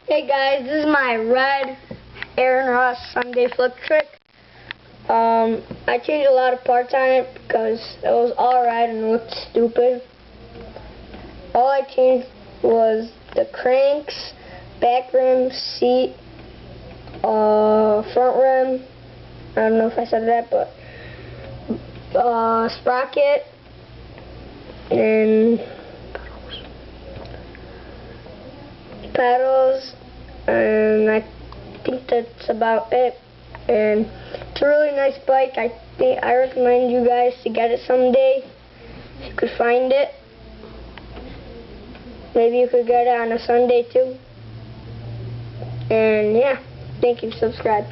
Hey guys, this is my red Aaron Ross Sunday flip trick. I changed a lot of parts on it because it was alright and looked stupid. All I changed was the cranks, back rim, seat, front rim, I don't know if I said that, but sprocket, and pedals, and I think that's about it. And it's a really nice bike. I recommend you guys to get it someday if you could find it. Maybe you could get it on a Sunday too. And yeah, thank you. Subscribe.